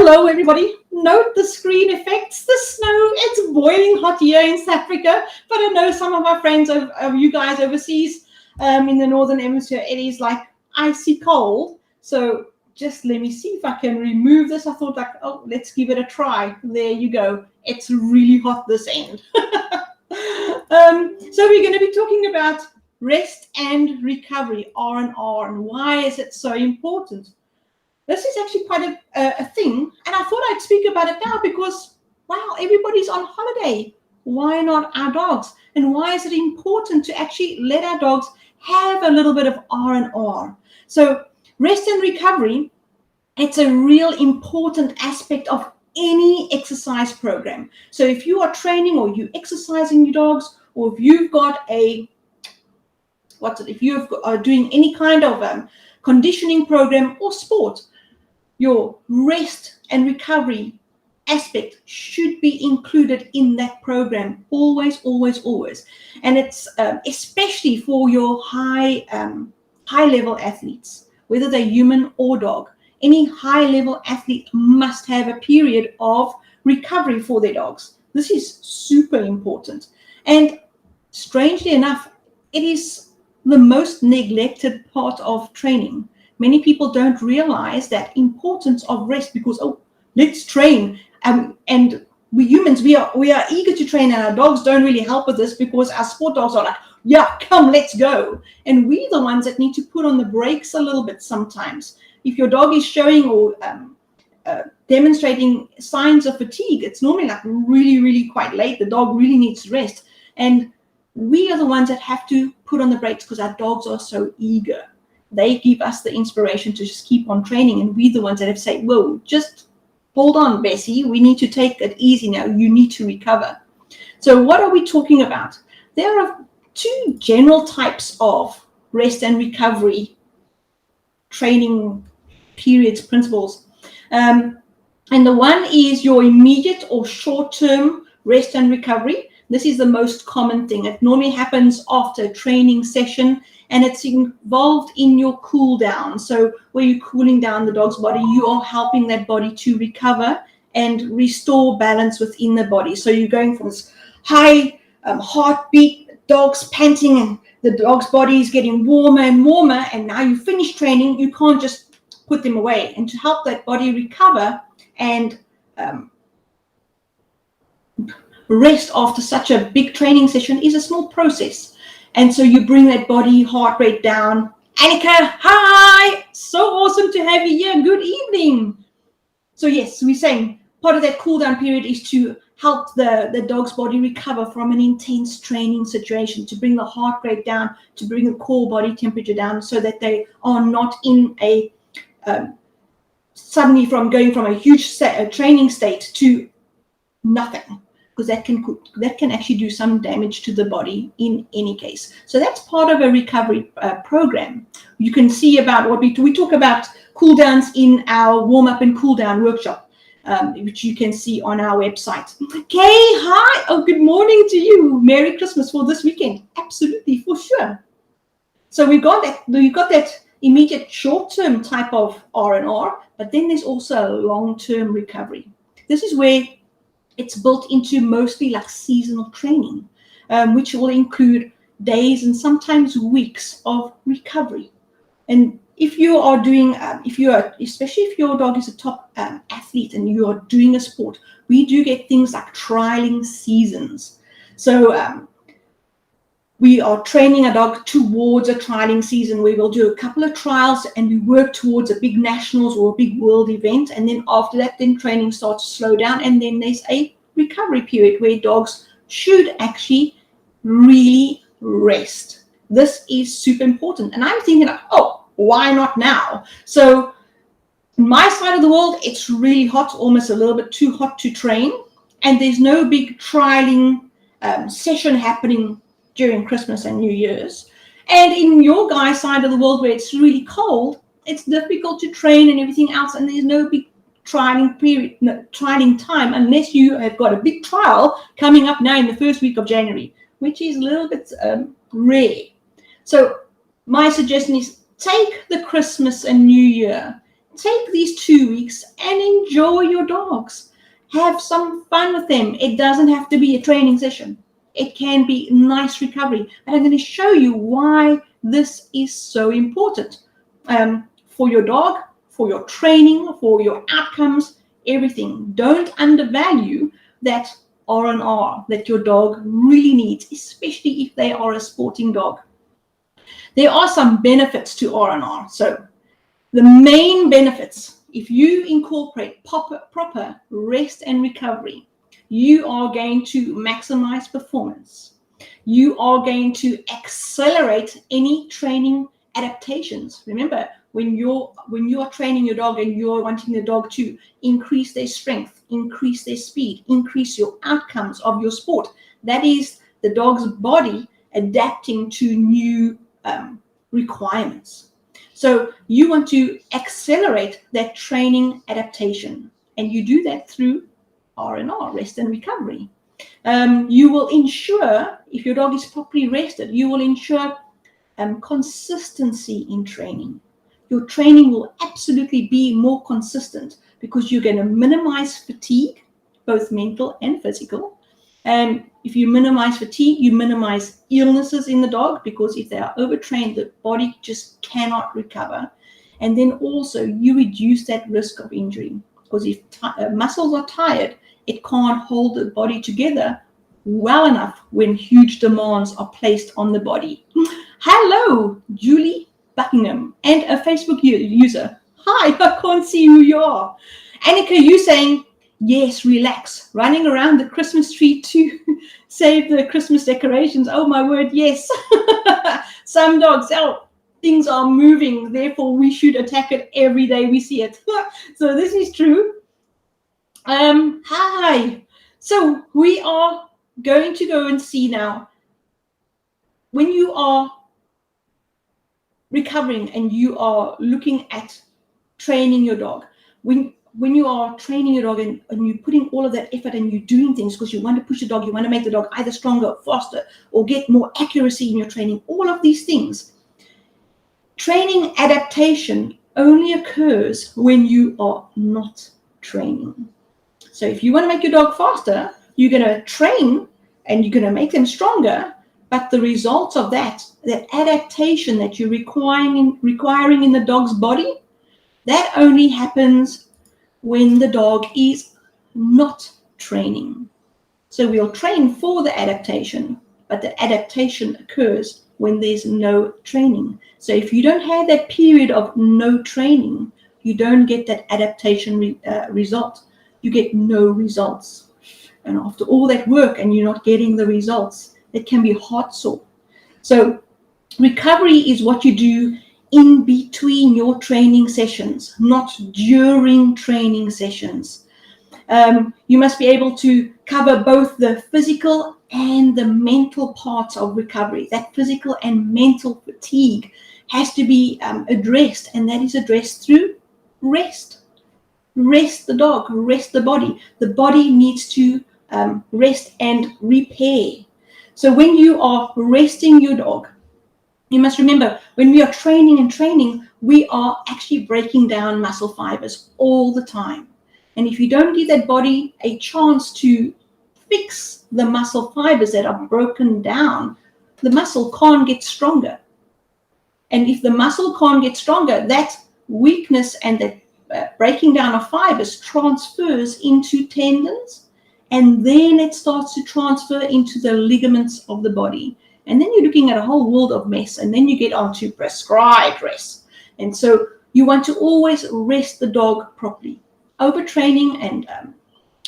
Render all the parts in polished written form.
Hello, everybody. Note the screen effects, the snow. It's boiling hot here in South Africa, but I know some of my friends of you guys overseas in the Northern Hemisphere, it is like icy cold. So just let me see if I can remove this. I thought like, oh, let's give it a try. There you go. It's really hot this end. So we're going to be talking about rest and recovery, R&R, and why is it so important? This is actually quite a thing, and I thought I'd speak about it now because, wow, everybody's on holiday. Why not our dogs? And why is it important to actually let our dogs have a little bit of R&R? So rest and recovery, it's a real important aspect of any exercise program. So if you are training or you're exercising your dogs, or if you've got if you are doing any kind of conditioning program or sport, your rest and recovery aspect should be included in that program. Always, always, always. And it's especially for your high level athletes, whether they're human or dog. Any high level athlete must have a period of recovery for their dogs. This is super important. And strangely enough, it is the most neglected part of training. Many people don't realize that importance of rest because, oh, let's train. And we humans, we are eager to train, and our dogs don't really help with this because our sport dogs are like, yeah, come, let's go. And we're the ones that need to put on the brakes a little bit sometimes. If your dog is showing or demonstrating signs of fatigue, it's normally like really, really quite late. The dog really needs rest. And we are the ones that have to put on the brakes because our dogs are so eager. They give us the inspiration to just keep on training, and we're the ones that have said, whoa, just hold on, Bessie, we need to take it easy now. You need to recover. So what are we talking about? There are two general types of rest and recovery training periods, principles. And the one is your immediate or short-term rest and recovery. This is the most common thing. It normally happens after a training session, and it's involved in your cool down. So where you're cooling down the dog's body, you are helping that body to recover and restore balance within the body. So you're going from this high heartbeat, dog's panting, and the dog's body is getting warmer and warmer, and now you finish training, you can't just put them away. And to help that body recover and rest after such a big training session is a small process. And so you bring that body heart rate down. Annika, hi! So awesome to have you here. Good evening. So yes, we're saying part of that cool down period is to help the dog's body recover from an intense training situation, to bring the heart rate down, to bring the core body temperature down so that they are not in a suddenly from going from a huge training state to nothing. Because that can actually do some damage to the body in any case. So that's part of a recovery program. You can see about what we talk about cool downs in our warm up and cool down workshop, which you can see on our website. Okay, hi. Oh, good morning to you. Merry Christmas for this weekend. Absolutely, for sure. So we've got that immediate short-term type of R&R, but then there's also a long-term recovery. This is where it's built into mostly like seasonal training, which will include days and sometimes weeks of recovery. And if you are doing, especially if your dog is a top athlete and you are doing a sport, we do get things like trialing seasons. So we are training a dog towards a trialing season where we'll do a couple of trials and we work towards a big nationals or a big world event. And then after that, then training starts to slow down. And then there's a recovery period where dogs should actually really rest. This is super important. And I'm thinking, like, oh, why not now? So my side of the world, it's really hot, almost a little bit too hot to train. And there's no big trialing session happening during Christmas and New Year's. And in your guys' side of the world where it's really cold, it's difficult to train and everything else, and there's no big trialing time unless you have got a big trial coming up now in the first week of January, which is a little bit rare. So my suggestion is take the Christmas and New Year take these 2 weeks and enjoy your dogs. Have some fun with them. It doesn't have to be a training session. It can be nice recovery. And I'm going to show you why this is so important for your dog, for your training, for your outcomes, everything. Don't undervalue that R&R that your dog really needs, especially if they are a sporting dog. There are some benefits to R&R. So the main benefits, if you incorporate proper rest and recovery, you are going to maximize performance. You are going to accelerate any training adaptations. Remember, when you are training your dog and you're wanting the dog to increase their strength, increase their speed, increase your outcomes of your sport, that is the dog's body adapting to new requirements. So you want to accelerate that training adaptation, and you do that through R&R, rest and recovery. You will ensure, if your dog is properly rested, you will ensure consistency in training. Your training will absolutely be more consistent because you're going to minimize fatigue, both mental and physical. If you minimize fatigue, you minimize illnesses in the dog, because if they are overtrained, the body just cannot recover. And then also you reduce that risk of injury, because if muscles are tired, it can't hold the body together well enough when huge demands are placed on the body. Hello, Julie Buckingham, and a Facebook user. Hi, I can't see who you are. Annika, you saying, yes, relax, running around the Christmas tree to save the Christmas decorations. Oh my word, yes. Some dogs, things are moving, therefore we should attack it every day we see it. So this is true. Hi. So we are going to go and see now, when you are recovering and you are looking at training your dog, when you are training your dog and you're putting all of that effort and you're doing things because you want to push the dog, you want to make the dog either stronger, faster, or get more accuracy in your training, all of these things, training adaptation only occurs when you are not training. So if you want to make your dog faster, you're going to train and you're going to make them stronger, but the results of that adaptation that you're requiring in the dog's body, that only happens when the dog is not training. So we'll train for the adaptation, but the adaptation occurs when there's no training. So if you don't have that period of no training, you don't get that adaptation result. You get no results. And after all that work and you're not getting the results, it can be heart sore. So recovery is what you do in between your training sessions, not during training sessions. You must be able to cover both the physical and the mental parts of recovery. That physical and mental fatigue has to be addressed, and that is addressed through rest. Rest the dog, rest the body. The body needs to rest and repair. So when you are resting your dog, you must remember, when we are training, we are actually breaking down muscle fibers all the time. And if you don't give that body a chance to fix the muscle fibers that are broken down, the muscle can't get stronger. And if the muscle can't get stronger, that weakness and that breaking down of fibers transfers into tendons, and then it starts to transfer into the ligaments of the body. And then you're looking at a whole world of mess, and then you get onto prescribed rest. And so you want to always rest the dog properly. Overtraining and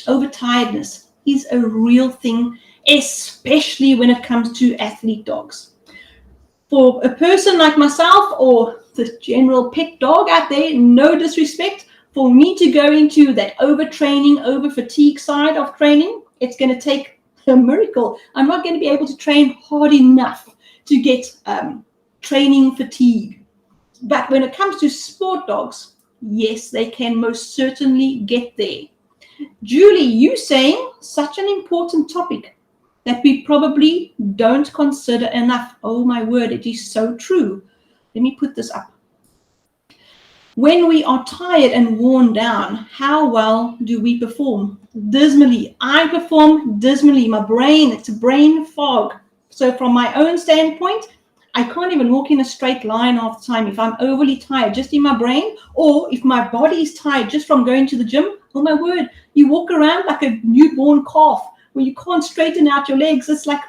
overtiredness is a real thing, especially when it comes to athlete dogs. For a person like myself or the general pet dog out there, no disrespect, for me to go into that overtraining, over fatigue side of training, it's going to take a miracle. I'm not going to be able to train hard enough to get training fatigue. But when it comes to sport dogs, yes, they can most certainly get there. Julie, you saying such an important topic that we probably don't consider enough. Oh my word, it is so true. Let me put this up. When we are tired and worn down, how well do we perform? Dismally. I perform dismally. My brain, it's a brain fog. So from my own standpoint, I can't even walk in a straight line half the time if I'm overly tired, just in my brain, or if my body is tired just from going to the gym. Oh my word, you walk around like a newborn calf where you can't straighten out your legs. It's like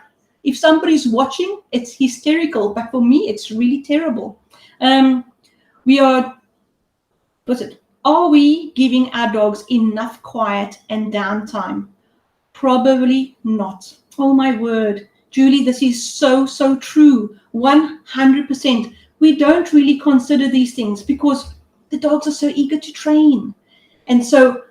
if somebody's watching, it's hysterical. But for me, it's really terrible. Are we giving our dogs enough quiet and downtime? Probably not. Oh my word. Julie, this is so, so true. 100%. We don't really consider these things because the dogs are so eager to train. And so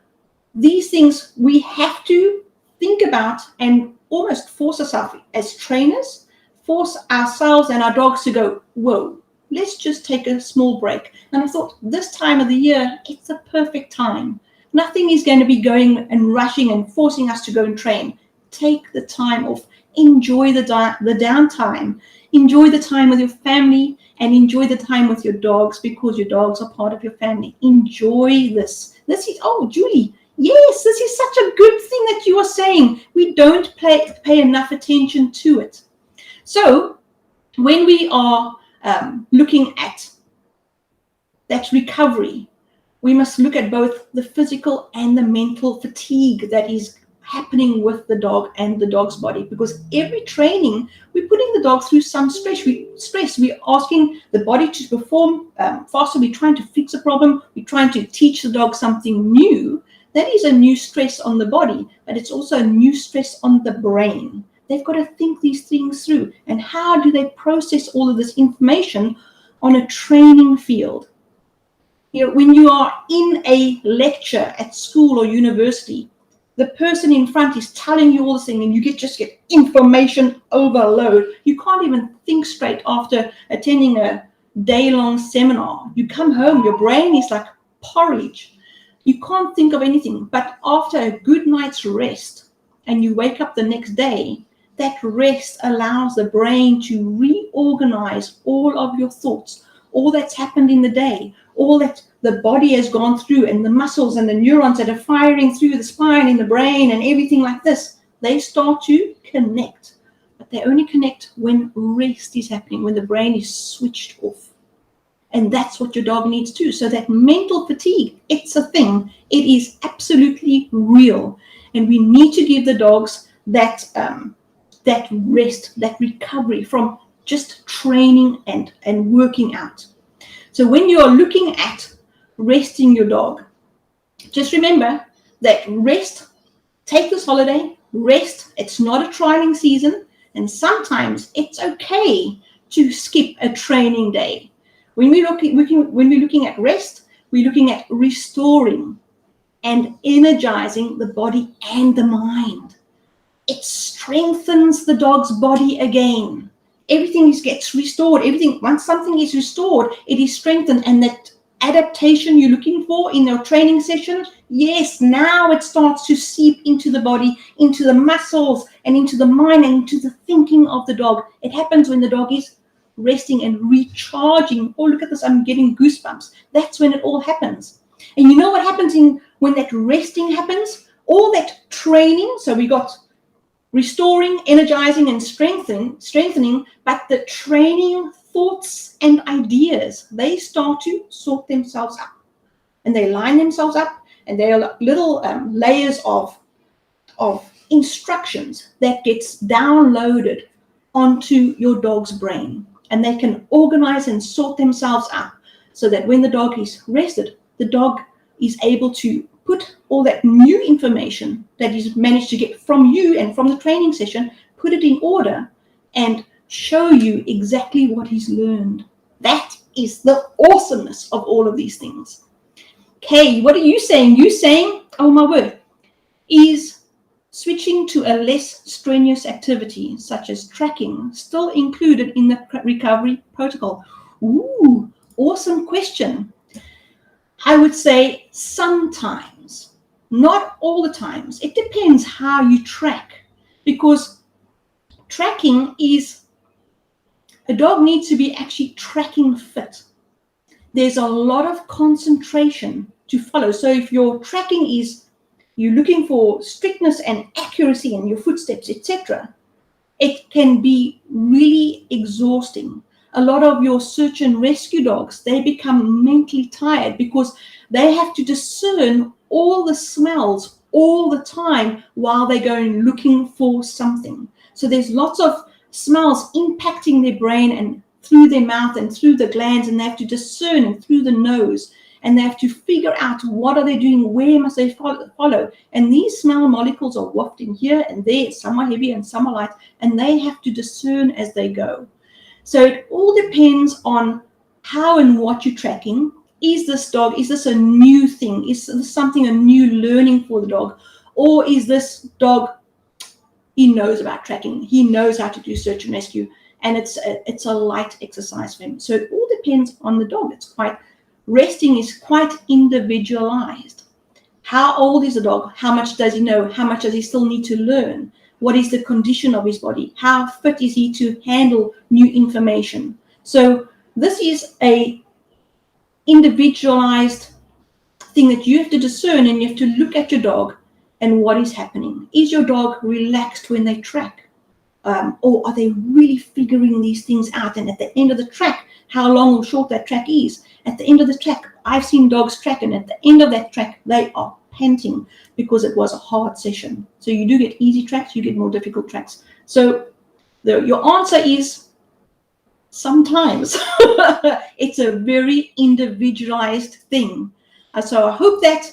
these things we have to think about and almost force ourselves as trainers, force ourselves and our dogs to go, whoa, let's just take a small break. And I thought this time of the year, it's a perfect time. Nothing is going to be going and rushing and forcing us to go and train. Take the time off. Enjoy the downtime. Enjoy the time with your family and enjoy the time with your dogs because your dogs are part of your family. Enjoy this. This is, oh, Julie, yes, this is such a good thing that you are saying. We don't pay enough attention to it. So when we are looking at that recovery, we must look at both the physical and the mental fatigue that is happening with the dog and the dog's body, because every training we're putting the dog through some stress. We're asking the body to perform faster. We're trying to fix a problem. We're trying to teach the dog something new. That is a new stress on the body, but it's also a new stress on the brain. They've got to think these things through. And how do they process all of this information on a training field? You know, when you are in a lecture at school or university, the person in front is telling you all this thing and you just get information overload. You can't even think straight after attending a day-long seminar. You come home, your brain is like porridge. You can't think of anything. But after a good night's rest and you wake up the next day, that rest allows the brain to reorganize all of your thoughts, all that's happened in the day, all that the body has gone through, and the muscles and the neurons that are firing through the spine in the brain and everything like this. They start to connect. But they only connect when rest is happening, when the brain is switched off. And that's what your dog needs too. So that mental fatigue, it's a thing. It is absolutely real. And we need to give the dogs that rest, that recovery from just training and working out. So when you are looking at resting your dog, just remember that rest, take this holiday, rest. It's not a trialing season. And sometimes it's okay to skip a training day. When we're looking at rest, we're looking at restoring and energizing the body and the mind. It strengthens the dog's body again. Everything gets restored. Once something is restored, it is strengthened. And that adaptation you're looking for in your training session, yes, now it starts to seep into the body, into the muscles, and into the mind, and into the thinking of the dog. It happens when the dog is resting and recharging. Oh, look at this, I'm getting goosebumps. That's when it all happens. And you know what happens when that resting happens? All that training, so we got restoring, energizing, and strengthening, but the training thoughts and ideas, they start to sort themselves up. And they line themselves up, and they are little layers of instructions that gets downloaded onto your dog's brain. And they can organize and sort themselves up so that when the dog is rested, the dog is able to put all that new information that he's managed to get from you and from the training session, put it in order and show you exactly what he's learned. That is the awesomeness of all of these things. Kay, what are you saying? You're saying, oh my word, is switching to a less strenuous activity, such as tracking, still included in the recovery protocol? Ooh, awesome question. I would say sometimes, not all the times. It depends how you track, because tracking is, a dog needs to be actually tracking fit. there's a lot of concentration to follow. So if your tracking is, you're looking for strictness and accuracy in your footsteps, etc., it can be really exhausting. A lot of your search and rescue dogs, they become mentally tired because they have to discern all the smells all the time while they're going looking for something. So there's lots of smells impacting their brain and through their mouth and through the glands, and they have to discern and through the nose, and they have to figure out what are they doing, where must they follow. And these smell molecules are wafting here and there, some are heavy and some are light, and they have to discern as they go. So it all depends on how and what you're tracking. Is this dog, is this a new thing? Is this something, a new learning for the dog? Or is this dog, he knows about tracking, he knows how to do search and rescue, and it's a light exercise for him. So it all depends on the dog. Resting is quite individualized. How old is the dog? How much does he know? How much does he still need to learn? What is the condition of his body? How fit is he to handle new information? So this is a individualized thing that you have to discern, and you have to look at your dog and what is happening. Is your dog relaxed when they track? Or are they really figuring these things out? And at the end of the track, how long or short that track is, at the end of the track, I've seen dogs track, and at the end of that track, they are panting because it was a hard session. So you do get easy tracks, you get more difficult tracks. So your answer is sometimes. It's a very individualized thing. So I hope that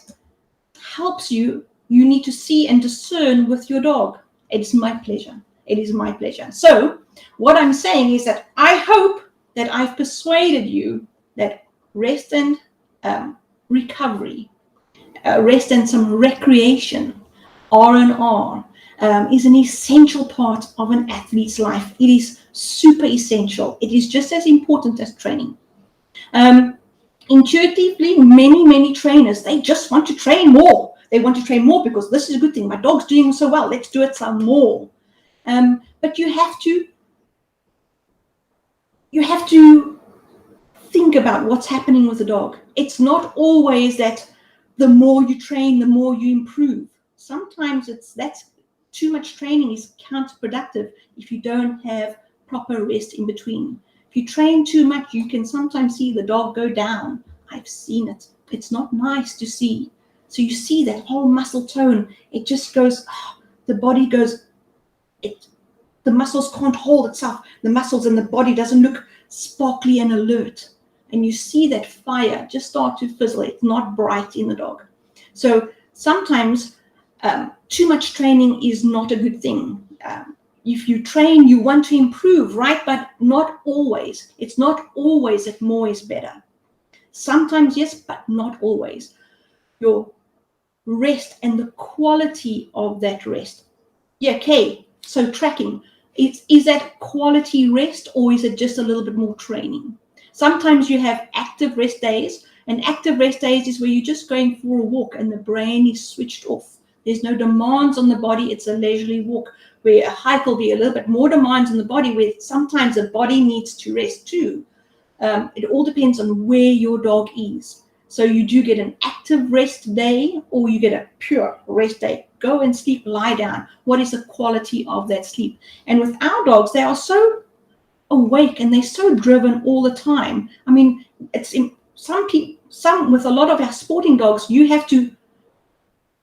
helps you. You need to see and discern with your dog. It's my pleasure. It is my pleasure. So what I'm saying is that I hope that I've persuaded you that rest and recovery, rest and some recreation, R&R, is an essential part of an athlete's life. It is super essential. It is just as important as training. Intuitively, many trainers, they just want to train more. They want to train more because this is a good thing. My dog's doing so well. Let's do it some more. But you have to think about what's happening with the dog. It's not always that the more you train, the more you improve. Sometimes that's too much training is counterproductive if you don't have proper rest in between. If you train too much, you can sometimes see the dog go down. I've seen it. It's not nice to see. So you see that whole muscle tone. It just goes, the body goes, the muscles can't hold itself. The muscles and the body doesn't look sparkly and alert. And you see that fire just start to fizzle. It's not bright in the dog. So sometimes too much training is not a good thing. If you train, you want to improve, right? But not always. It's not always that more is better. Sometimes yes, but not always. Your rest and the quality of that rest. Yeah, okay. So tracking, is that quality rest, or is it just a little bit more training? Sometimes you have active rest days, and active rest days is where you're just going for a walk and the brain is switched off. There's no demands on the body. It's a leisurely walk, where a hike will be a little bit more demands on the body, where sometimes the body needs to rest too. It all depends on where your dog is. So you do get an active rest day, or you get a pure rest day. Go and sleep, lie down. What is the quality of that sleep? And with our dogs, they are so awake and they're so driven all the time. I mean, it's some with a lot of our sporting dogs, you have to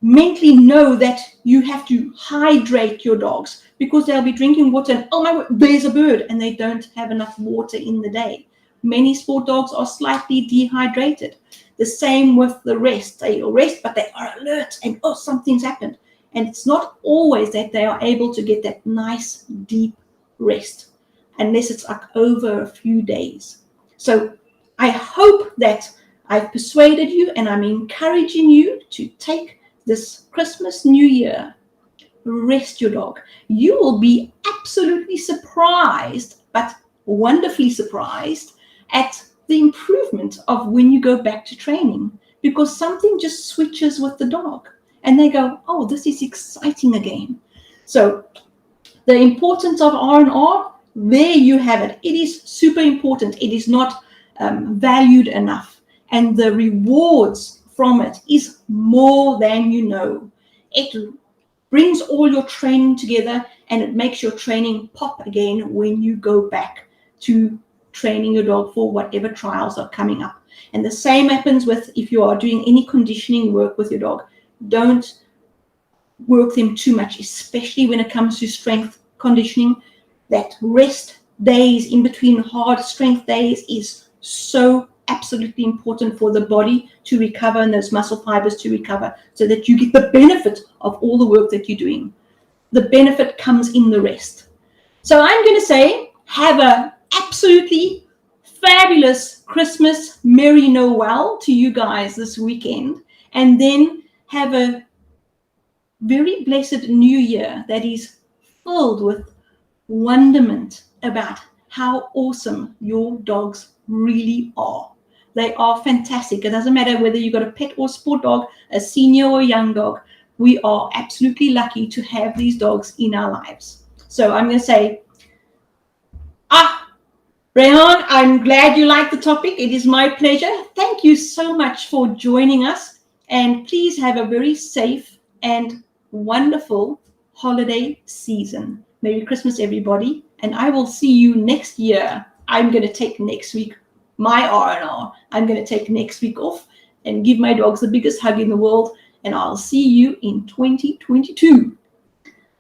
mentally know that you have to hydrate your dogs, because they'll be drinking water and, oh my God, there's a bird, and they don't have enough water in the day. Many sport dogs are slightly dehydrated. The same with the rest. They rest, but they are alert and, oh, something's happened. And it's not always that they are able to get that nice, deep rest, unless it's like over a few days. So I hope that I've persuaded you, and I'm encouraging you to take this Christmas, New Year, rest your dog. You will be absolutely surprised, but wonderfully surprised at the improvement of when you go back to training, because something just switches with the dog and they go, oh, this is exciting again. So the importance of R&R, there you have it. It is super important. It is not valued enough, and the rewards from it is more than you know. It brings all your training together, and it makes your training pop again when you go back to training your dog for whatever trials are coming up. And the same happens with if you are doing any conditioning work with your dog. Don't work them too much, especially when it comes to strength conditioning. That rest days in between hard strength days is so absolutely important for the body to recover and those muscle fibers to recover, so that you get the benefit of all the work that you're doing. The benefit comes in the rest. So I'm going to say, have a absolutely fabulous Christmas, Merry Noel to you guys this weekend, and then have a very blessed new year that is filled with wonderment about how awesome your dogs really are. They are fantastic. It doesn't matter whether you've got a pet or sport dog, a senior or a young dog. We are absolutely lucky to have these dogs in our lives. So I'm going to say, Rehan, I'm glad you like the topic. It is my pleasure. Thank you so much for joining us. And please have a very safe and wonderful holiday season. Merry Christmas, everybody. And I will see you next year. I'm going to take next week my R&R. I'm going to take next week off and give my dogs the biggest hug in the world. And I'll see you in 2022.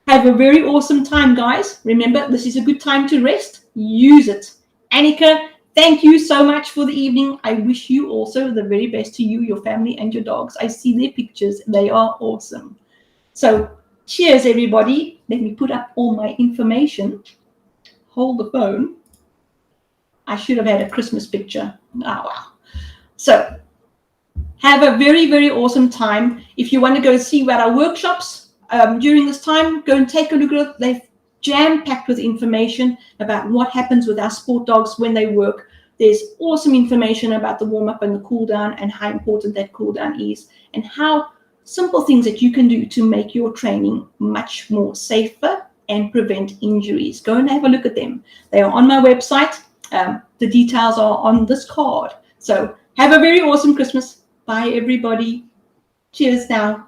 Have a very awesome time, guys. Remember, this is a good time to rest. Use it. Annika, thank you so much for the evening. I wish you also the very best to you, your family, and your dogs. I see their pictures. They are awesome. So cheers, everybody. Let me put up all my information. Hold the phone. I should have had a Christmas picture. Oh, wow. So have a very, very awesome time. If you want to go see what our workshops during this time, go and take a look at it. They've jam-packed with information about what happens with our sport dogs when they work. There's awesome information about the warm-up and the cool-down and how important that cool-down is, and how simple things that you can do to make your training much more safer and prevent injuries. Go and have a look at them. They are on my website. The details are on this card. So have a very awesome Christmas. Bye, everybody. Cheers now.